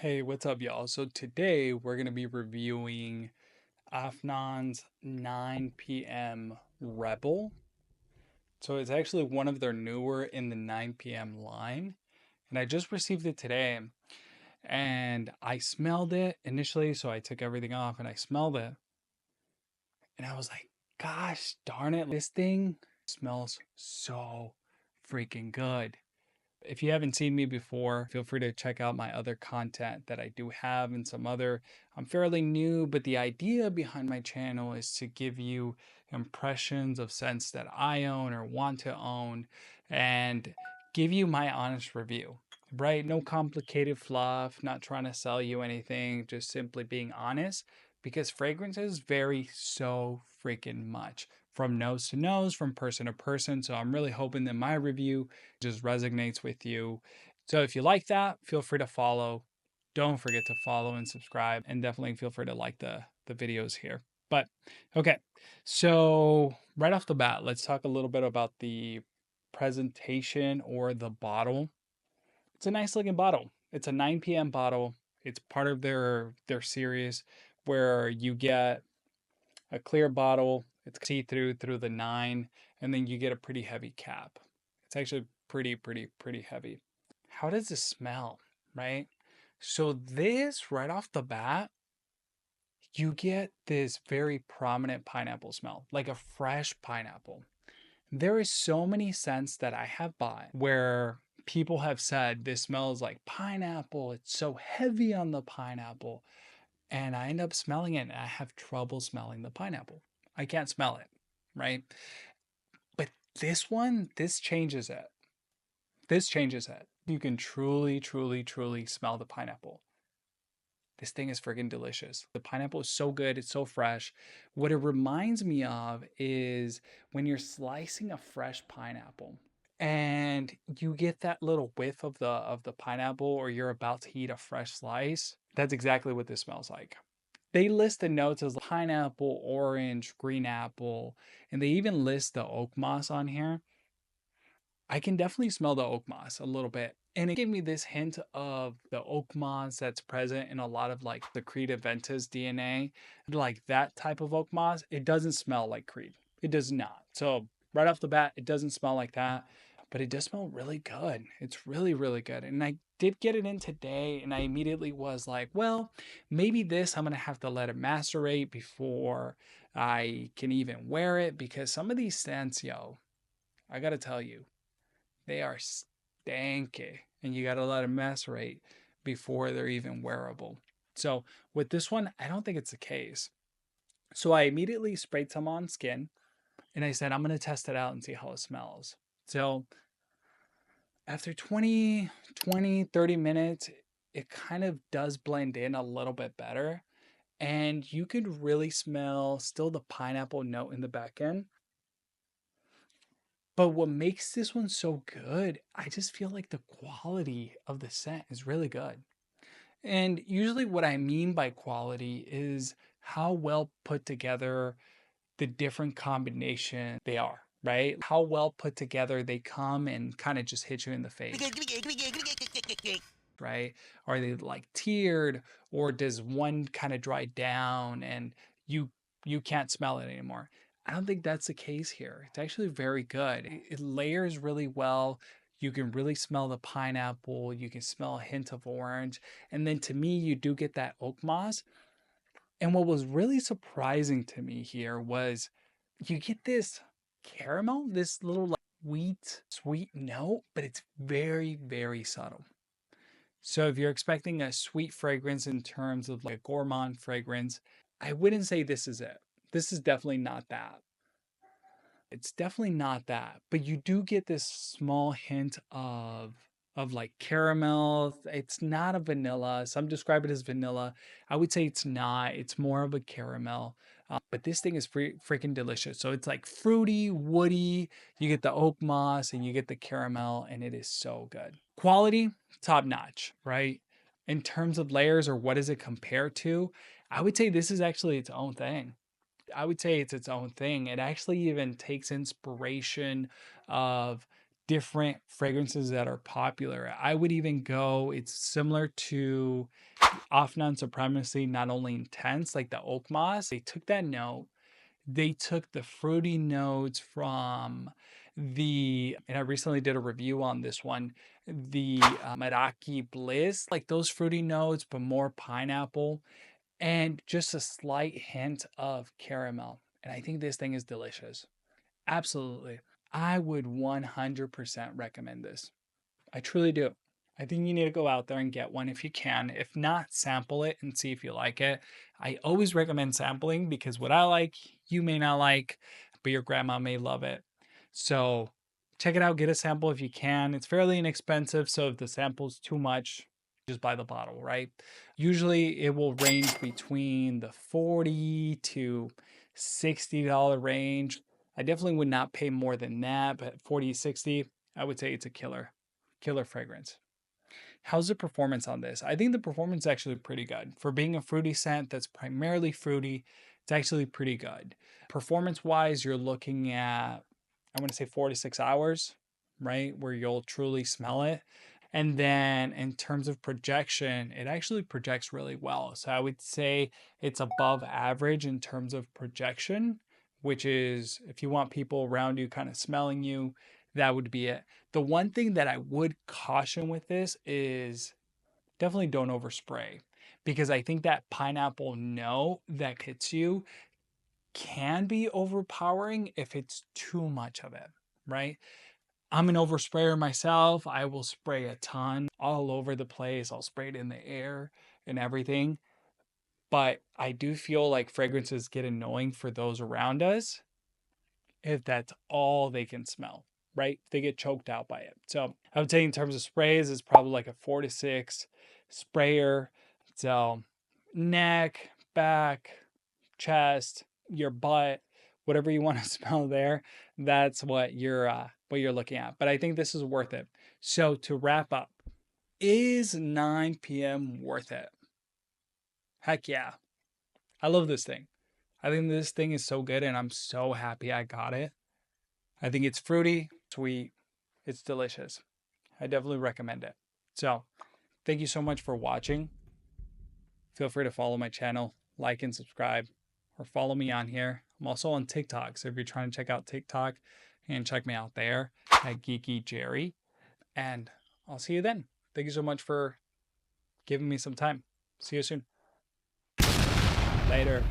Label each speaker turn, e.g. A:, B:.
A: Hey, what's up, y'all? So today we're going to be reviewing Afnan's 9 p.m. Rebel. So it's actually one of their newer in the 9 p.m. line. And I just received it today and I smelled it initially. So I took everything off and I smelled it. And I was like, gosh darn it, this thing smells so freaking good. If you haven't seen me before, feel free to check out my other content that I do have and some other. I'm fairly new, but the idea behind my channel is to give you impressions of scents that I own or want to own and give you my honest review. Right? No complicated fluff, not trying to sell you anything, just simply being honest because fragrances vary so freaking much from nose to nose, from person to person. So I'm really hoping that my review just resonates with you. So if you like that, feel free to follow. Don't forget to follow and subscribe, and definitely feel free to like the videos here. But okay, so right off the bat, let's talk a little bit about the presentation or the bottle. It's a nice looking bottle. It's a 9 p.m. bottle. It's part of their series where you get a clear bottle. It's see-through through the 9, and then you get a pretty heavy cap. It's actually pretty heavy. How does this smell, right? So this right off the bat, you get this very prominent pineapple smell, like a fresh pineapple. There is so many scents that I have bought where people have said this smells like pineapple. It's so heavy on the pineapple. And I end up smelling it and I have trouble smelling the pineapple. I can't smell it, right? But this one, this changes it. This changes it. You can truly smell the pineapple. This thing is freaking delicious. The pineapple is so good. It's so fresh. What it reminds me of is when you're slicing a fresh pineapple and you get that little whiff of the pineapple or you're about to eat a fresh slice. That's exactly what this smells like. They list the notes as pineapple, orange, green apple, and they even list the oak moss on here. I can definitely smell the oak moss a little bit. And it gave me this hint of the oak moss that's present in a lot of like the Creed Aventus DNA. Like that type of oak moss, it doesn't smell like Creed. It does not. So right off the bat, it doesn't smell like that, but it does smell really good. It's really good. And I did get it in today and I immediately was like, well, maybe this I'm going to have to let it macerate before I can even wear it because some of these scents, yo, I got to tell you, they are stanky and you got to let them macerate before they're even wearable. So with this one, I don't think it's the case. So I immediately sprayed some on skin and I said, I'm going to test it out and see how it smells. So after 30 minutes, it kind of does blend in a little bit better. And you could really smell still the pineapple note in the back end. But what makes this one so good, I just feel like the quality of the scent is really good. And usually, what I mean by quality is how well put together the different combination they are, right? How well put together they come and kind of just hit you in the face, right? Are they like tiered, or does one kind of dry down and you can't smell it anymore? I don't think that's the case here. It's actually very good. It layers really well. You can really smell the pineapple. You can smell a hint of orange. And then to me, you do get that oak moss. And what was really surprising to me here was you get this caramel, this little like sweet note, but it's very subtle. So if you're expecting a sweet fragrance in terms of like a gourmand fragrance, I wouldn't say this is it. This is definitely not that. It's definitely not that, but you do get this small hint of like caramel. It's not a vanilla. Some describe it as vanilla. I would say it's not. It's more of a caramel. But this thing is freaking delicious. So it's like fruity, woody. You get the oak moss and you get the caramel, and it is so good. Quality, top notch, right? In terms of layers or what does it compare to, I would say this is actually its own thing. I would say it's its own thing. It actually even takes inspiration of different fragrances that are popular. I would even go, it's similar to Afnan Supremacy, not only intense, like the oak moss. They took that note, they took the fruity notes from and I recently did a review on this one, the Meraki Bliss, like those fruity notes, but more pineapple and just a slight hint of caramel. And I think this thing is delicious. Absolutely. I would 100% recommend this. I truly do. I think you need to go out there and get one if you can. If not, sample it and see if you like it. I always recommend sampling because what I like, you may not like, but your grandma may love it. So check it out, get a sample if you can. It's fairly inexpensive, so if the sample's too much, just buy the bottle, right? Usually it will range between the $40 to $60 range. I definitely would not pay more than that, but 40, 60, I would say it's a killer fragrance. How's the performance on this? I think the performance is actually pretty good. For being a fruity scent that's primarily fruity, it's actually pretty good. Performance wise, you're looking at, I want to say 4 to 6 hours, right? Where you'll truly smell it. And then in terms of projection, it actually projects really well. So I would say it's above average in terms of projection, which is if you want people around you kind of smelling you, that would be it. The one thing that I would caution with this is definitely don't overspray, because I think that pineapple note that hits you can be overpowering if it's too much of it, right? I'm an oversprayer myself. I will spray a ton all over the place. I'll spray it in the air and everything. But I do feel like fragrances get annoying for those around us if that's all they can smell, right? They get choked out by it. So I would say in terms of sprays, it's probably like a 4 to 6 sprayer. So neck, back, chest, your butt, whatever you want to smell there, that's what you're looking at. But I think this is worth it. So to wrap up, is 9 p.m. worth it? Heck yeah. I love this thing. I think this thing is so good and I'm so happy I got it. I think it's fruity, sweet, it's delicious. I definitely recommend it. So, thank you so much for watching. Feel free to follow my channel, like and subscribe, or follow me on here. I'm also on TikTok, so if you're trying to check out TikTok, and check me out there at Geeky Jerry. And I'll see you then. Thank you so much for giving me some time. See you soon. Later.